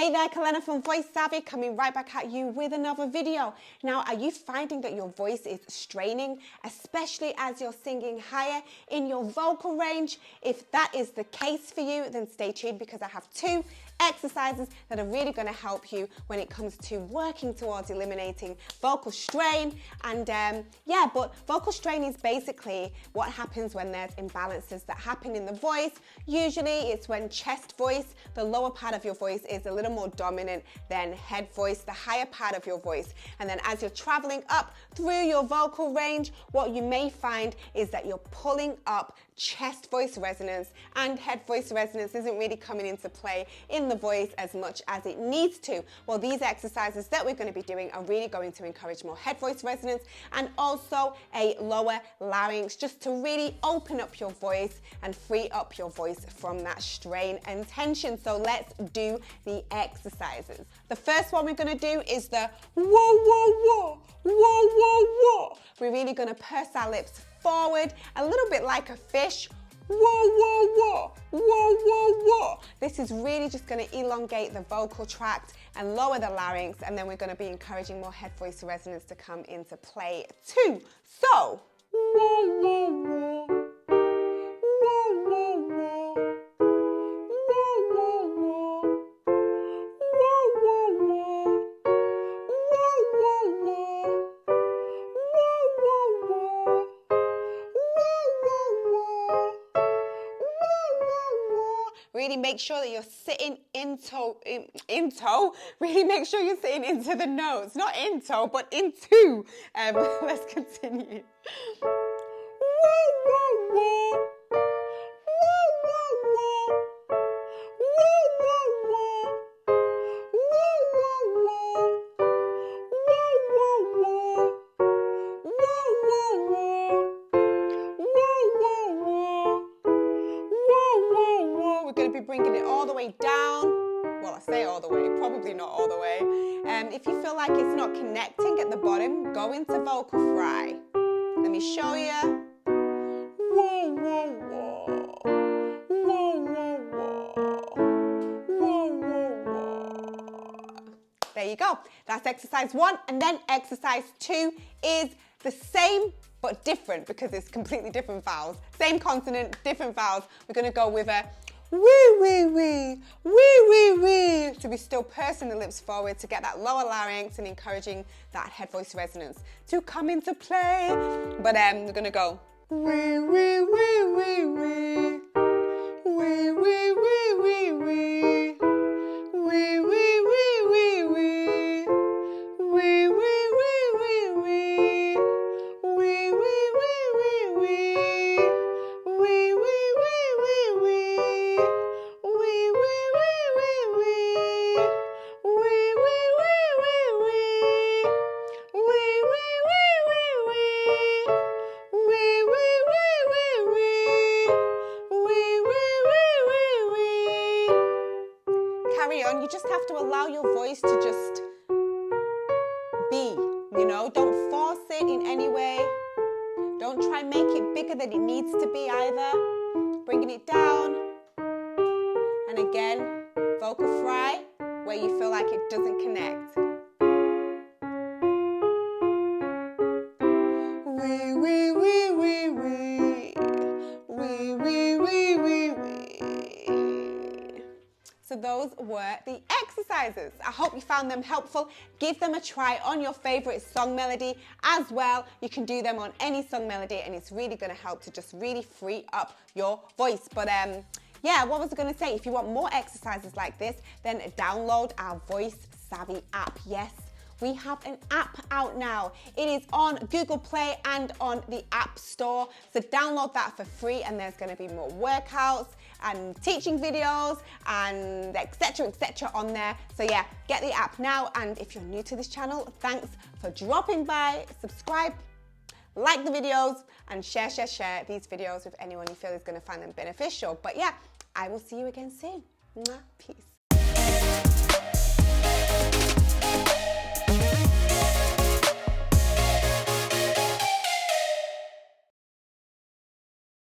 Hey there, Kalena from Voice Savvy, coming right back at you with another video. Now, are you finding that your voice is straining, especially as you're singing higher in your vocal range? If that is the case for you, then stay tuned because I have two exercises that are really going to help you when it comes to working towards eliminating vocal strain. And but vocal strain is basically what happens when there's imbalances that happen in the voice. Usually it's when chest voice, the lower part of your voice, is a little more dominant than head voice, the higher part of your voice. And then as you're traveling up through your vocal range, what you may find is that you're pulling up chest voice resonance, and head voice resonance isn't really coming into play in the voice as much as it needs to. Well, these exercises that we're going to be doing are really going to encourage more head voice resonance and also a lower larynx, just to really open up your voice and free up your voice from that strain and tension. So let's do the exercises. The first one we're going to do is the whoa, whoa, whoa, whoa, whoa, whoa. We're really going to purse our lips forward, a little bit like a fish. Whoa, whoa, whoa, whoa, whoa, whoa. This is really just going to elongate the vocal tract and lower the larynx, and then we're going to be encouraging more head voice resonance to come into play too. So, whoa, whoa, whoa, whoa, whoa, whoa, whoa, whoa, whoa, whoa, whoa, whoa, whoa, whoa, whoa. Really make sure that you're sitting in toe. Really make sure you're sitting into the notes, not in toe, but into. Let's continue. Whoa, whoa, whoa. Whoa, whoa, whoa. Whoa, whoa, whoa. Whoa, whoa, whoa. Whoa, whoa, whoa. Whoa, whoa, whoa. Whoa, whoa, whoa. Whoa, whoa, whoa. We're going to be bringing it all the way down. Well, I say all the way, probably not all the way. If you feel like it's not connecting at the bottom, go into vocal fry. Let me show you. Whoa, whoa, whoa. Whoa, whoa, whoa. Whoa, whoa, whoa. There you go. That's exercise 1. And then exercise 2 is the same but different because it's completely different vowels. Same consonant, different vowels. We're going to go with a wee, wee, wee, wee, wee, wee. So we're still pursing the lips forward to get that lower larynx and encouraging that head voice resonance to come into play. But we're going to go wee, wee, wee, wee, wee. Wee, wee, wee, wee, wee. Wee, wee, wee, wee, wee. Wee, wee, wee, wee, wee. Wee, wee, wee, wee, wee. Wee, wee, wee, wee, wee. Wee, wee, wee, wee, wee. Wee, wee, wee, wee, wee. Wee, wee, wee, wee, wee. Wee, wee, wee, wee, wee. Wee, wee, wee, wee, wee. Carry on. You just have to allow your voice to just be, don't force it in any way. Don't try and make it bigger than it needs to be either. Bringing it down. And again, vocal fry, where you feel like it doesn't connect. Wee, wee, wee, wee, wee. Wee, wee, wee, wee, wee. So those were the exercises. I hope you found them helpful. Give them a try on your favorite song melody as well. You can do them on any song melody and it's really going to help to just really free up your voice. But what was I going to say? If you want more exercises like this, then download our Voice Savvy app. Yes, we have an app out now. It is on Google Play and on the App Store. So download that for free and there's going to be more workouts and teaching videos and etc on there. So yeah, get the app now. And if you're new to this channel, thanks for dropping by. Subscribe, like the videos, and share these videos with anyone you feel is going to find them beneficial. But yeah, I will see you again soon. Peace.